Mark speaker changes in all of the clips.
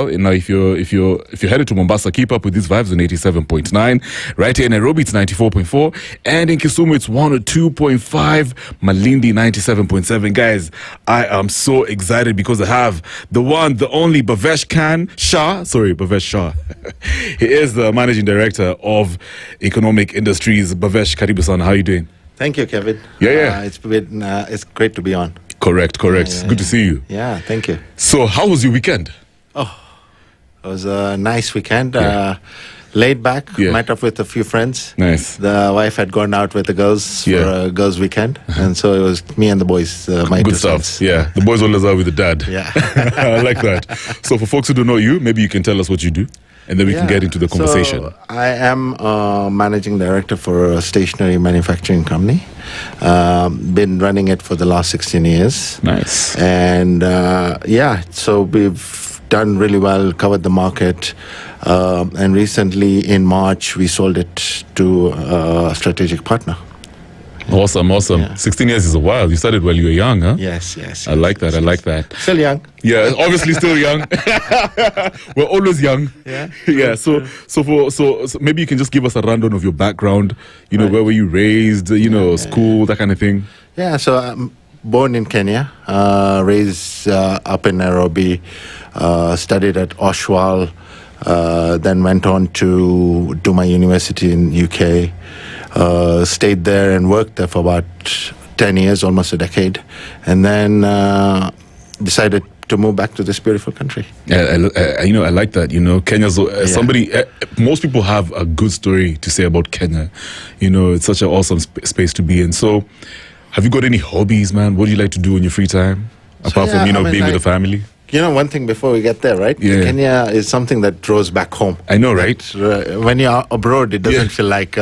Speaker 1: Now, if you're headed to Mombasa, keep up with these vibes on 87.9. Right here in Nairobi, it's 94.4, and in Kisumu, it's 102.5. Malindi, 97.7. Guys, I am so excited because I have the one, the only Bhavesh Shah. He is the managing director of Economic Industries. Bhavesh, karibu sana. How are you doing?
Speaker 2: Thank you, Kevin.
Speaker 1: Yeah.
Speaker 2: It's great to be on.
Speaker 1: Correct. Good to see you.
Speaker 2: Yeah, thank you.
Speaker 1: So, how was your weekend?
Speaker 2: It was a nice weekend. Laid back, met up with a few friends.
Speaker 1: Nice.
Speaker 2: The wife had gone out with the girls for a girls' weekend. And so it was me and the boys, my
Speaker 1: Good
Speaker 2: two
Speaker 1: stuff.
Speaker 2: sons.
Speaker 1: Yeah, the boys always are with the dad.
Speaker 2: Yeah.
Speaker 1: I like that. So for folks who don't know you, maybe you can tell us what you do, and then we can get into the conversation.
Speaker 2: So I am managing director for a stationery manufacturing company. Been running it for the last 16 years.
Speaker 1: Nice.
Speaker 2: And so we've done really well, covered the market. And recently in March, we sold it to a strategic partner.
Speaker 1: Awesome.
Speaker 2: Yeah.
Speaker 1: 16 years is a while. You started while you were young, huh?
Speaker 2: Yes.
Speaker 1: I like that.
Speaker 2: Still young.
Speaker 1: Yeah, obviously still young. We're always young.
Speaker 2: Yeah.
Speaker 1: So maybe you can just give us a rundown of your background. Where were you raised? School, that kind of thing.
Speaker 2: Yeah. So I'm born in Kenya, raised up in Nairobi, studied at Oshwal, then went on to do my university in UK. Stayed there and worked there for about 10 years, almost a decade, and then decided to move back to this beautiful country.
Speaker 1: Yeah, I like that. Kenya's somebody. Most people have a good story to say about Kenya. It's such an awesome space to be in. So, have you got any hobbies, man? What do you like to do in your free time apart from being with the family?
Speaker 2: One thing before we get there, right?
Speaker 1: Yeah.
Speaker 2: Kenya is something that draws back home.
Speaker 1: I know, right?
Speaker 2: When you're abroad, it doesn't feel like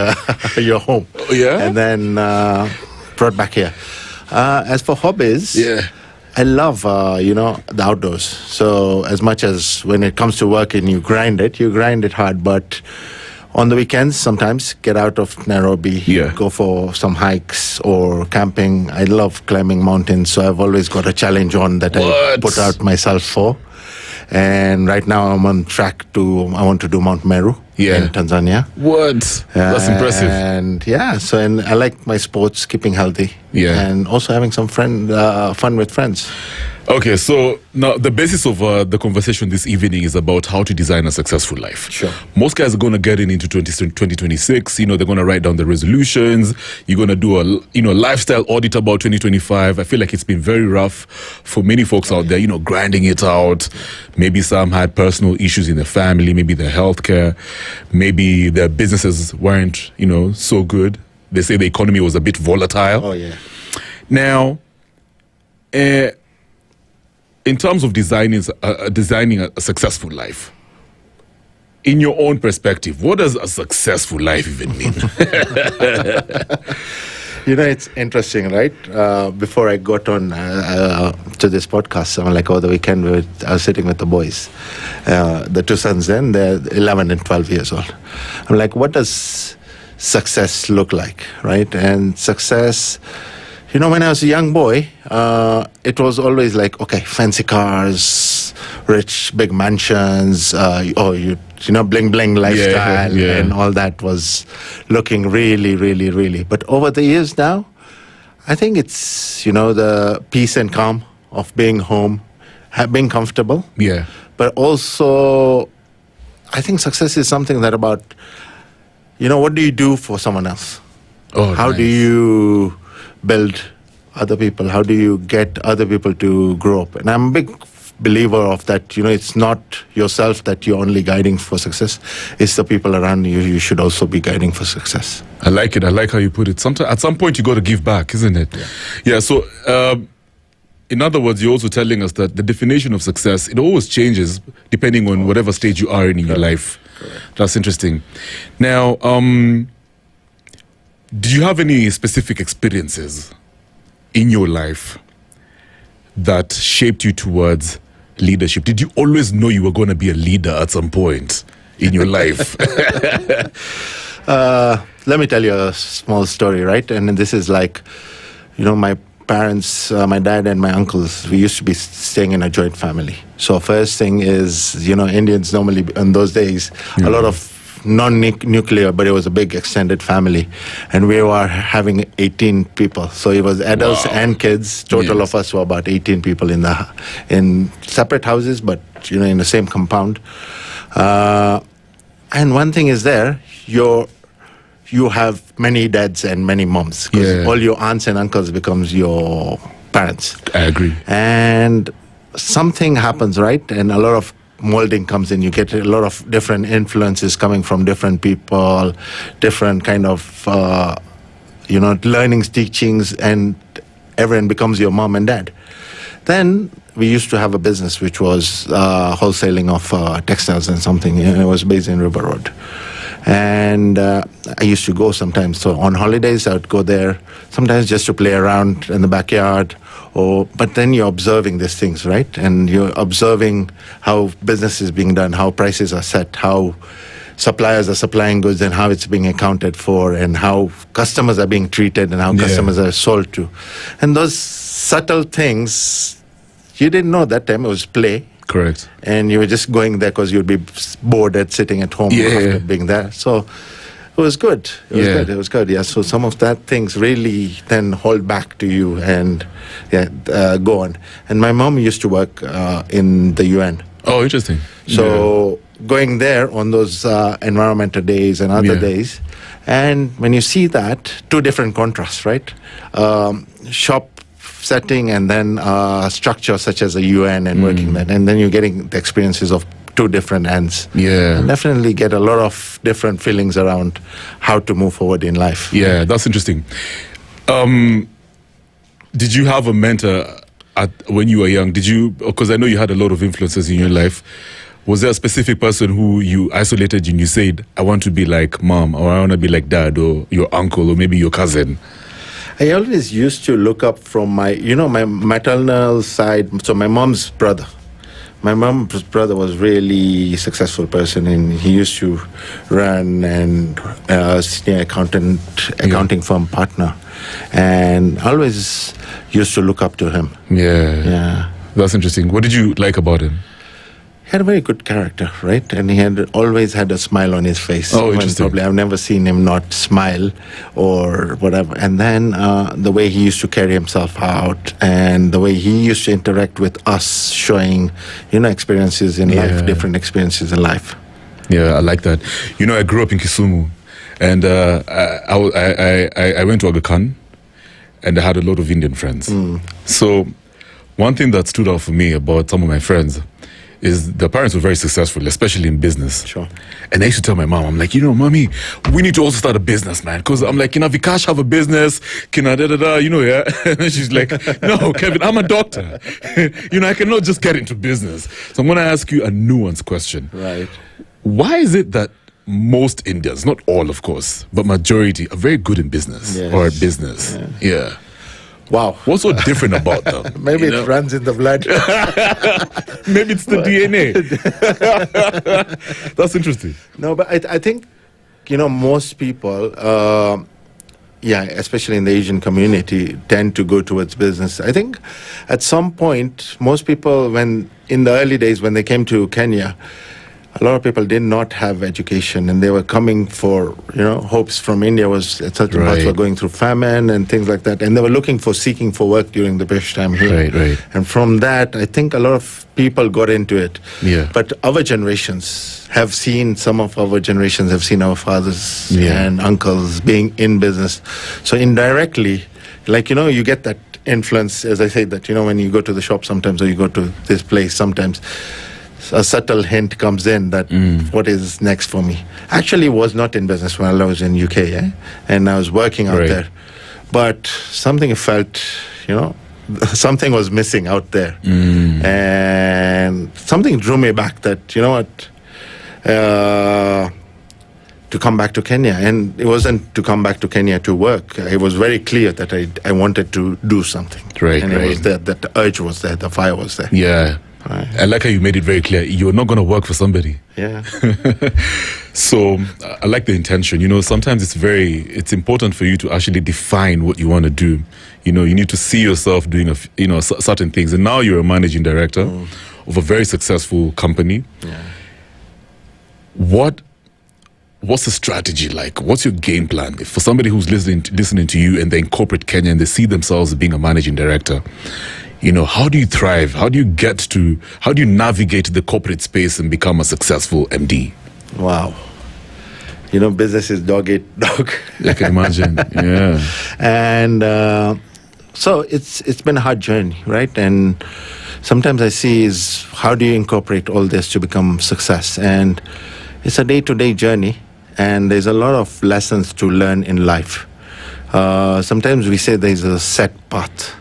Speaker 2: you're home.
Speaker 1: Oh, yeah?
Speaker 2: And then brought back here. As for hobbies, I love, the outdoors. So as much as when it comes to work and you grind it hard, but on the weekends, sometimes get out of Nairobi, go for some hikes or camping. I love climbing mountains, so I've always got a challenge on that I put out myself for. And right now I'm on track I want to do Mount Meru in Tanzania.
Speaker 1: That's impressive.
Speaker 2: And and I like my sports, keeping healthy. And also having some fun with friends.
Speaker 1: Okay, so now the basis of the conversation this evening is about how to design a successful life.
Speaker 2: Sure.
Speaker 1: Most guys are going to get into 2026. They're going to write down the resolutions. You're going to do a lifestyle audit about 2025. I feel like it's been very rough for many folks out there, grinding it out. Maybe some had personal issues in their family, maybe their healthcare, maybe their businesses weren't, so good. They say the economy was a bit volatile.
Speaker 2: Oh, yeah.
Speaker 1: Now, in terms of designing a successful life, in your own perspective, what does a successful life even mean?
Speaker 2: It's interesting, right? Before I got on to this podcast, I'm like, the weekend I was sitting with the boys. The two sons then, they're 11 and 12 years old. I'm like, what does success look like, right? And success... when I was a young boy, it was always like, okay, fancy cars, rich, big mansions, bling bling lifestyle, and all that was looking really, really, really. But over the years now, I think it's, the peace and calm of being home, being comfortable.
Speaker 1: Yeah.
Speaker 2: But also, I think success is something that about, what do you do for someone else?
Speaker 1: Oh,
Speaker 2: How do you build other people? How do you get other people to grow up? And I'm a big believer of that. It's not yourself that you're only guiding for success. It's the people around you you should also be guiding for success.
Speaker 1: I like it. I like how you put it. At some point, you got to give back, isn't it? Yeah. So, in other words, you're also telling us that the definition of success, it always changes depending on whatever stage you are in your life.
Speaker 2: Correct.
Speaker 1: That's interesting. Now, do you have any specific experiences in your life that shaped you towards leadership? Did you always know you were going to be a leader at some point in your life?
Speaker 2: Let me tell you a small story, right? And this is like, my parents, my dad and my uncles, we used to be staying in a joint family. So first thing is, Indians normally in those days, a lot of non-nuclear, but it was a big extended family, and we were having 18 people. So it was adults and kids. Total of us were about 18 people in separate houses, but in the same compound. And one thing is there, you have many dads and many moms, because all your aunts and uncles becomes your parents.
Speaker 1: I agree.
Speaker 2: And something happens, right? And a lot of molding comes in. You get a lot of different influences coming from different people, different kind of learnings, teachings, and everyone becomes your mom and dad. Then we used to have a business which was wholesaling of textiles and something. It was based in River Road. And I used to go sometimes. So on holidays, I would go there, sometimes just to play around in the backyard. But then you're observing these things, right? And you're observing how business is being done, how prices are set, how suppliers are supplying goods, and how it's being accounted for, and how customers are being treated, and how customers are sold to. And those subtle things, you didn't know that time. It was play.
Speaker 1: Correct.
Speaker 2: And you were just going there because you'd be bored at sitting at home after being there. So it was good. It was good. Yeah. So some of that things really then hold back to you and go on. And my mom used to work in the UN.
Speaker 1: Oh, interesting.
Speaker 2: So going there on those environmental days and other days, and when you see that, two different contrasts, right? Shop setting and then structure such as the UN and working there, and then you're getting the experiences of two different ends. And definitely get a lot of different feelings around how to move forward in life.
Speaker 1: Yeah, that's interesting. Did you have a mentor when you were young? Because I know you had a lot of influences in your life. Was there a specific person who you isolated and you said, I want to be like mom, or I want to be like dad, or your uncle, or maybe your cousin?
Speaker 2: I always used to look up from my maternal side. So my mom's brother. My mom's brother was really successful person, and he used to run and senior accounting firm partner, and I always used to look up to him. Yeah.
Speaker 1: That's interesting. What did you like about him?
Speaker 2: He had a very good character, right? And he had always had a smile on his face.
Speaker 1: Oh, interesting.
Speaker 2: Probably I've never seen him not smile or whatever. And then the way he used to carry himself out, and the way he used to interact with us, showing, experiences in life, different experiences in life.
Speaker 1: Yeah, I like that. I grew up in Kisumu, and I went to Aga Khan, and I had a lot of Indian friends. So one thing that stood out for me about some of my friends is the parents were very successful, especially in business.
Speaker 2: Sure.
Speaker 1: And I used to tell my mom, I'm like, mommy, we need to also start a business, man. Because I'm like, Vikash have a business? Can I And she's like, no, Kevin, I'm a doctor. I cannot just get into business. So I'm going to ask you a nuanced question.
Speaker 2: Right.
Speaker 1: Why is it that most Indians, not all, of course, but majority, are very good in business or at business? Yeah.
Speaker 2: Wow.
Speaker 1: What's so different about them?
Speaker 2: Maybe it runs in the blood.
Speaker 1: Maybe it's the DNA. That's interesting.
Speaker 2: No, but I think, most people, especially in the Asian community, tend to go towards business. I think at some point, most people, when in the early days when they came to Kenya, a lot of people did not have education, and they were coming for, hopes from India was at certain parts were going through famine and things like that, and they were seeking for work during the British time here.
Speaker 1: Right.
Speaker 2: And from that, I think a lot of people got into it.
Speaker 1: Yeah.
Speaker 2: But our generations have seen, some of our generations have seen our fathers and uncles being in business. So indirectly, you get that influence, as I say, that, when you go to the shop sometimes, or you go to this place sometimes, a subtle hint comes in that what is next for me. Actually, was not in business when I was in UK, and I was working out there. But something felt, something was missing out there, and something drew me back. That to come back to Kenya, and it wasn't to come back to Kenya to work. It was very clear that I wanted to do something,
Speaker 1: Right.
Speaker 2: It was there, that the urge was there, the fire was there.
Speaker 1: Yeah.
Speaker 2: Right.
Speaker 1: I like how you made it very clear. You're not going to work for somebody.
Speaker 2: Yeah.
Speaker 1: So I like the intention. Sometimes it's important for you to actually define what you want to do. You need to see yourself doing certain things. And now you're a managing director of a very successful company.
Speaker 2: Yeah.
Speaker 1: What's the strategy like? What's your game plan? For somebody who's listening to you and they're in corporate Kenya and they see themselves being a managing director, how do you thrive? How do you navigate the corporate space and become a successful MD?
Speaker 2: Wow. Business is dog eat dog.
Speaker 1: I can imagine. Yeah.
Speaker 2: And so it's been a hard journey, right? And sometimes I see is how do you incorporate all this to become success? And it's a day-to-day journey, and there's a lot of lessons to learn in life. Sometimes we say there's a set path,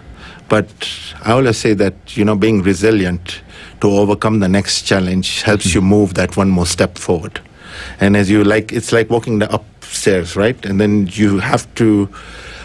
Speaker 2: but I always say that, being resilient to overcome the next challenge helps you move that one more step forward. And as it's like walking the upstairs, right? And then you have to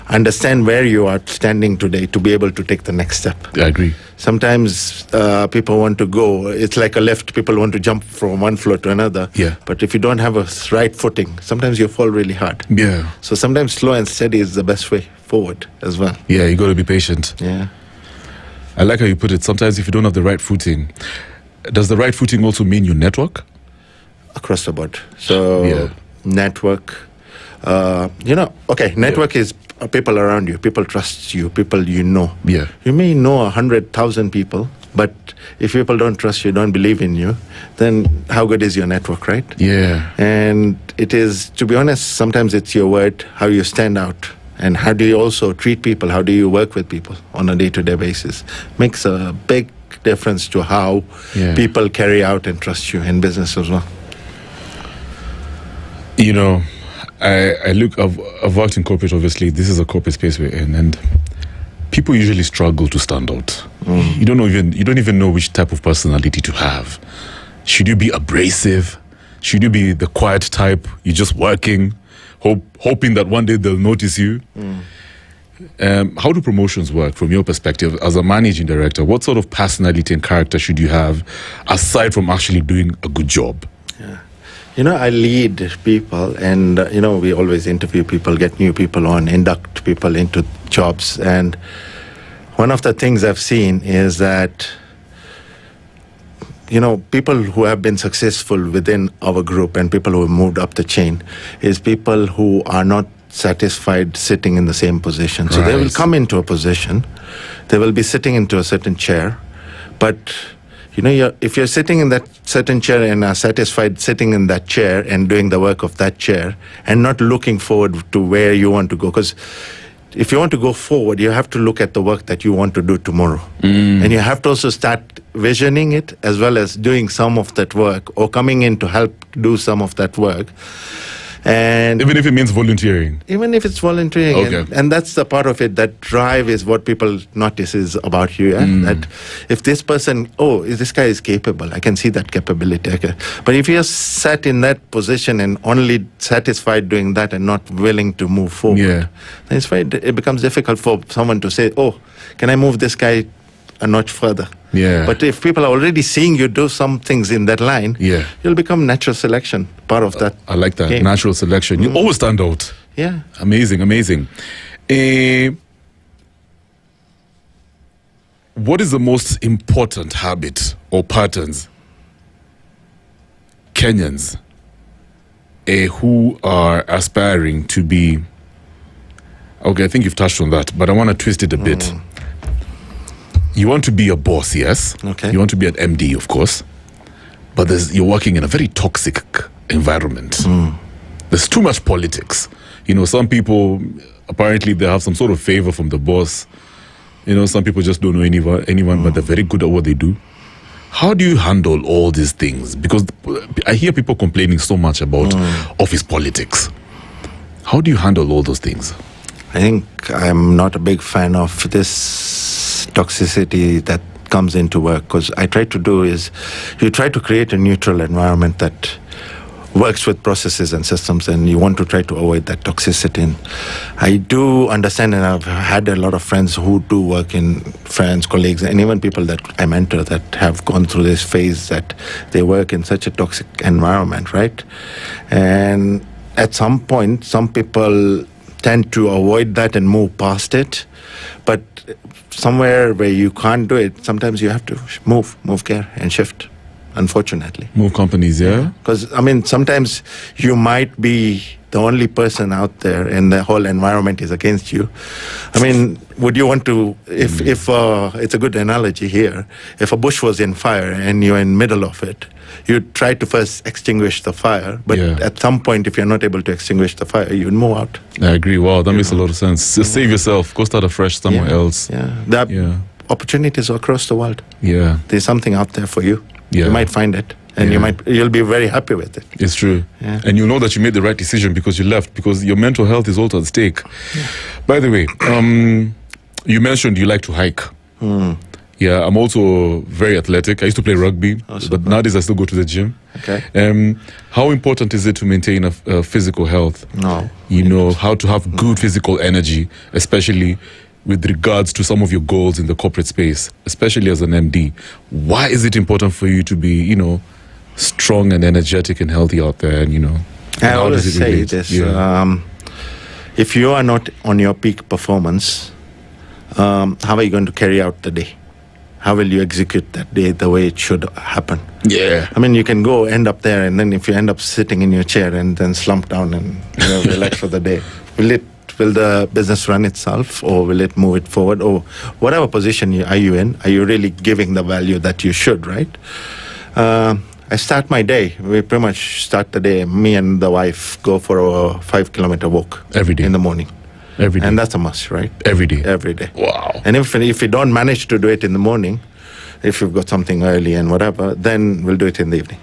Speaker 2: understand where you are standing today to be able to take the next step.
Speaker 1: I agree.
Speaker 2: Sometimes people want to go, it's like a lift, people want to jump from one floor to another.
Speaker 1: Yeah.
Speaker 2: But if you don't have a right footing, sometimes you fall really hard.
Speaker 1: Yeah.
Speaker 2: So sometimes slow and steady is the best way forward as well.
Speaker 1: Yeah, you got to be patient.
Speaker 2: Yeah.
Speaker 1: I like how you put it. Sometimes if you don't have the right footing, does the right footing also mean you network?
Speaker 2: Across the board. So network, network is people around you, people trust you, people you know.
Speaker 1: Yeah.
Speaker 2: You may know 100,000 people, but if people don't trust you, don't believe in you, then how good is your network, right?
Speaker 1: Yeah.
Speaker 2: And it is, to be honest, sometimes it's your word, how you stand out, and how do you also treat people, how do you work with people on a day-to-day basis. Makes a big difference to how people carry out and trust you in business as well.
Speaker 1: I've worked in corporate, obviously. This is a corporate space we're in, and people usually struggle to stand out. You don't even know which type of personality to have. Should you be abrasive? Should you be the quiet type? You're just working, hoping that one day they'll notice you. How do promotions work from your perspective as a managing director? What sort of personality and character should you have aside from actually doing a good job?
Speaker 2: Yeah. I lead people, and, we always interview people, get new people on, induct people into jobs. And one of the things I've seen is that, people who have been successful within our group and people who have moved up the chain is people who are not satisfied sitting in the same position. So they will come into a position, they will be sitting into a certain chair, but if you're sitting in that certain chair and are satisfied sitting in that chair and doing the work of that chair and not looking forward to where you want to go, because if you want to go forward, you have to look at the work that you want to do tomorrow. And you have to also start visioning it as well as doing some of that work or coming in to help do some of that work. And
Speaker 1: even if it means volunteering.
Speaker 2: Even if it's volunteering.
Speaker 1: Okay.
Speaker 2: And that's the part of it. That drive is what people notice is about you. That if this person, this guy is capable, I can see that capability. Okay. But if you're sat in that position and only satisfied doing that and not willing to move forward, then it becomes difficult for someone to say, can I move this guy a notch further?
Speaker 1: Yeah.
Speaker 2: But if people are already seeing you do some things in that line, you'll become natural selection, part of that.
Speaker 1: I like that.
Speaker 2: game.
Speaker 1: Natural selection. You always stand out.
Speaker 2: Yeah.
Speaker 1: Amazing. What is the most important habit or patterns Kenyans who are aspiring to be... Okay, I think you've touched on that, but I want to twist it a bit. You want to be a boss, yes.
Speaker 2: Okay.
Speaker 1: You want to be an MD, of course. But you're working in a very toxic environment. There's too much politics. Some people, apparently they have some sort of favor from the boss. Some people just don't know anyone, but they're very good at what they do. How do you handle all these things? Because I hear people complaining so much about office politics. How do you handle all those things?
Speaker 2: I think I'm not a big fan of this toxicity that comes into work, because I try to do is you try to create a neutral environment that works with processes and systems, and you want to try to avoid that toxicity. And I do understand, and I've had a lot of friends who do work in, friends, colleagues, and even people that I mentor that have gone through this phase that they work in such a toxic environment, right? And at some point, some people tend to avoid that and move past it. But somewhere where you can't do it, sometimes you have to move gear and shift, unfortunately.
Speaker 1: Move companies, yeah?
Speaker 2: Because, I mean, sometimes you might be the only person out there and the whole environment is against you. I mean, would you want to, if it's a good analogy here, if a bush was in fire and you're in the middle of it, you'd try to first extinguish the fire, but at some point, if you're not able to extinguish the fire, you'd move out.
Speaker 1: I agree. Wow, that makes a lot of sense. Just save yourself, go start afresh somewhere else.
Speaker 2: There are opportunities across the world. There's something out there for you. You might find it, and you'll be very happy with it.
Speaker 1: It's true. And you know that you made the right decision because you left, because your mental health is also at stake. By the way, you mentioned you like to hike. Yeah, I'm also very athletic. I used to play rugby, but nowadays I still go to the gym. How important is it to maintain a physical health? You know, how to have good physical energy, especially with regards to some of your goals in the corporate space, especially as an MD. Why is it important for you to be, you know, strong and energetic and healthy out there? And, you know,
Speaker 2: I always say this, if you are not on your peak performance, how are you going to carry out the day? How will you execute that day the way it should happen? I mean, you can go end up there, and then if you end up sitting in your chair and then slump down and relax for the day, will the business run itself, or will it move it forward, or whatever position are you in? Are you really giving the value that you should, right? I start my day. We pretty much start the day. Me and the wife go for a 5-kilometer walk
Speaker 1: every day
Speaker 2: in the morning.
Speaker 1: Every day.
Speaker 2: And that's a must, right?
Speaker 1: Every day.
Speaker 2: Every day.
Speaker 1: Wow.
Speaker 2: And if you don't manage to do it in the morning, if you've got something early and whatever, then we'll do it in the evening.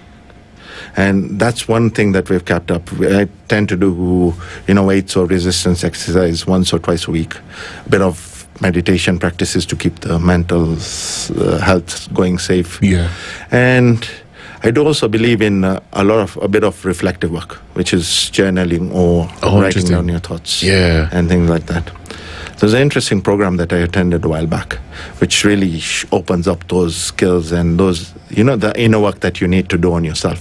Speaker 2: And that's one thing that we've kept up. I tend to do, weights or resistance exercise once or twice a week. A bit of meditation practices to keep the mental health going safe. And I do also believe in a bit of reflective work, which is journaling or writing down your thoughts and things like that. There's an interesting program that I attended a while back, which really opens up those skills and those, the inner work that you need to do on yourself.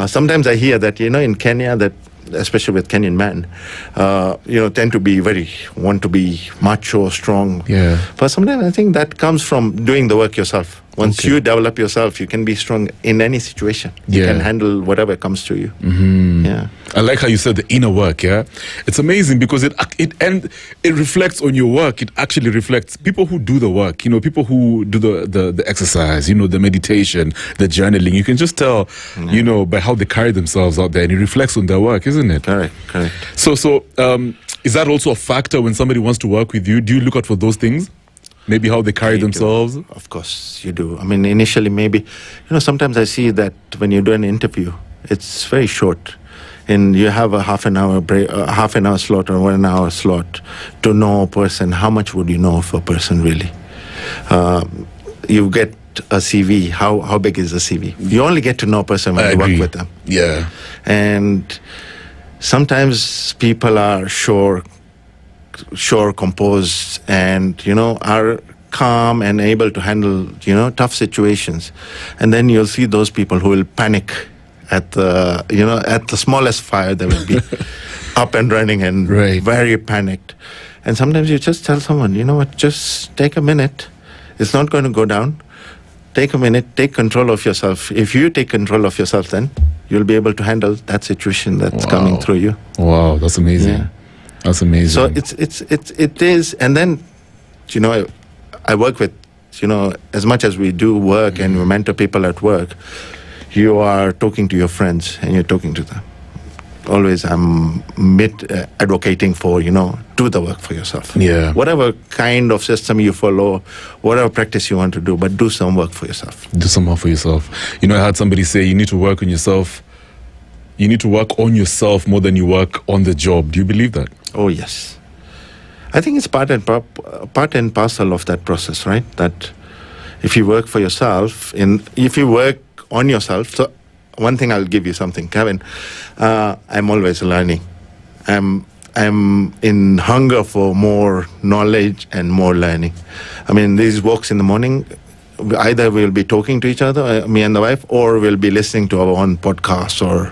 Speaker 2: Sometimes I hear that, in Kenya, that especially with Kenyan men, tend to want to be macho, strong. But sometimes I think that comes from doing the work yourself. Once you develop yourself, you can be strong in any situation. You can handle whatever comes to you.
Speaker 1: I like how you said the inner work. It's amazing because it reflects on your work. It actually reflects people who do the work. People who do the exercise. The meditation, the journaling. You can just tell, by how they carry themselves out there, and it reflects on their work, isn't it?
Speaker 2: Correct.
Speaker 1: So is that also a factor when somebody wants to work with you? Do you look out for those things? Maybe how they carry themselves?
Speaker 2: Of course, you do. I mean, initially, maybe, sometimes I see that when you do an interview, it's very short. And you have a half an hour break, half an hour slot or 1 hour slot to know a person. How much would you know of a person, really? You get a CV. How big is the CV? You only get to know a person when you work with them. And sometimes people are sure, composed, and are calm and able to handle tough situations, and then you'll see those people who will panic at the smallest fire. They will be up and running and very panicked. And sometimes you just tell someone, just take a minute. It's not going to go down. Take a minute. Take control of yourself. If you take control of yourself, then you'll be able to handle that situation that's coming through you.
Speaker 1: Wow, that's amazing. That's amazing.
Speaker 2: So it is, and then, I work with, as much as we do work and we mentor people at work, you are talking to your friends and you're talking to them. Always I'm advocating for, do the work for yourself. Whatever kind of system you follow, whatever practice you want to do, but do some work for yourself.
Speaker 1: Do some work for yourself. I heard somebody say you need to work on yourself. You need to work on yourself more than you work on the job. Do you believe that?
Speaker 2: Oh, yes. I think it's part and parcel of that process, right? That if you work for yourself, if you work on yourself, so one thing I'll give you something, Kevin. I'm always learning. I'm in hunger for more knowledge and more learning. I mean, these walks in the morning, either we'll be talking to each other, me and the wife, or we'll be listening to our own podcast or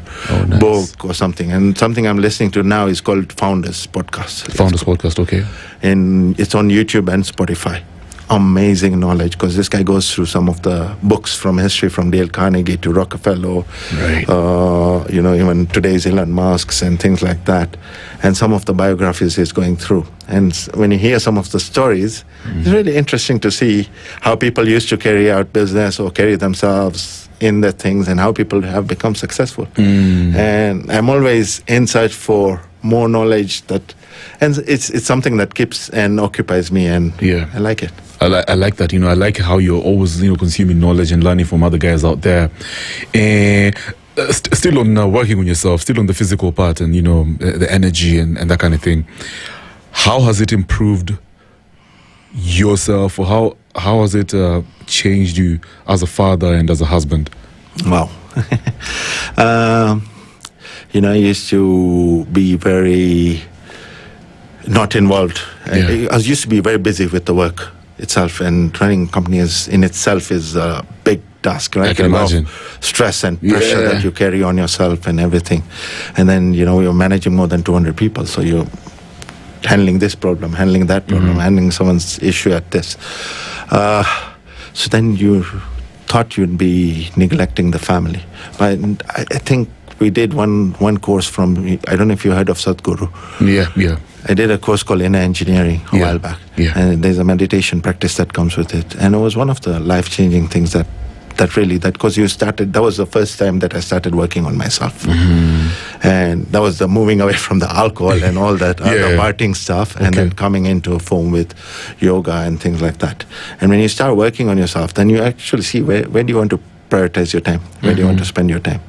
Speaker 2: book or something. And something I'm listening to now is called Founders Podcast.
Speaker 1: Founders Podcast, okay.
Speaker 2: And it's on YouTube and Spotify. Amazing knowledge, because this guy goes through some of the books from history, from Dale Carnegie to Rockefeller,
Speaker 1: right.
Speaker 2: Even today's Elon Musk's and things like that, and some of the biographies he's going through. And when you hear some of the stories, it's really interesting to see how people used to carry out business or carry themselves in their things, and how people have become successful. And I'm always in search for more knowledge, and it's something that keeps and occupies me, and I like it.
Speaker 1: I like that. I like how you're always consuming knowledge and learning from other guys out there. Still on working on yourself, still on the physical part, and the energy and that kind of thing. How has it improved yourself, or how has it changed you as a father and as a husband?
Speaker 2: Wow. I used to be very not involved. I used to be very busy with the work itself, and running companies in itself is a big task, right?
Speaker 1: I can imagine.
Speaker 2: Stress and pressure that you carry on yourself and everything. And then, you're managing more than 200 people, so you're handling this problem, handling that problem, handling someone's issue at this. So then you thought you'd be neglecting the family. But I think we did one course from, I don't know if you heard of Sadhguru.
Speaker 1: Yeah.
Speaker 2: I did a course called Inner Engineering a while back. Yeah. And there's a meditation practice that comes with it. And it was one of the life-changing things that because that was the first time that I started working on myself. And that was the moving away from the alcohol and all that other partying stuff, and then coming into a form with yoga and things like that. And when you start working on yourself, then you actually see where do you want to prioritize your time, where do you want to spend your time.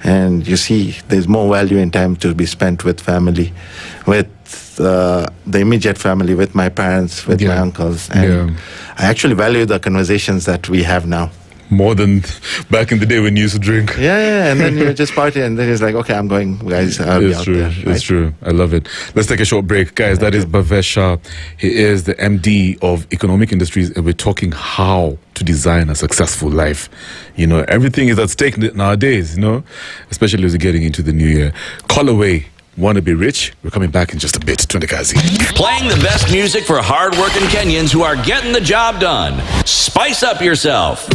Speaker 2: And you see there's more value in time to be spent with family, with the immediate family, with my parents, with my uncles. And I actually value the conversations that we have now
Speaker 1: more than back in the day when you used to drink.
Speaker 2: And then you just party, and then it's like, okay, I'm going, guys, I'll be out there. Right?
Speaker 1: It's true. I love it. Let's take a short break. Guys, that is Bhavesh. He is the MD of Economic Industries, and we're talking how to design a successful life. Everything is at stake nowadays, especially as we're getting into the new year. Call away. Want to be rich? We're coming back in just a bit. Twendekazi.
Speaker 3: Playing the best music for hard-working Kenyans who are getting the job done. Spice up yourself.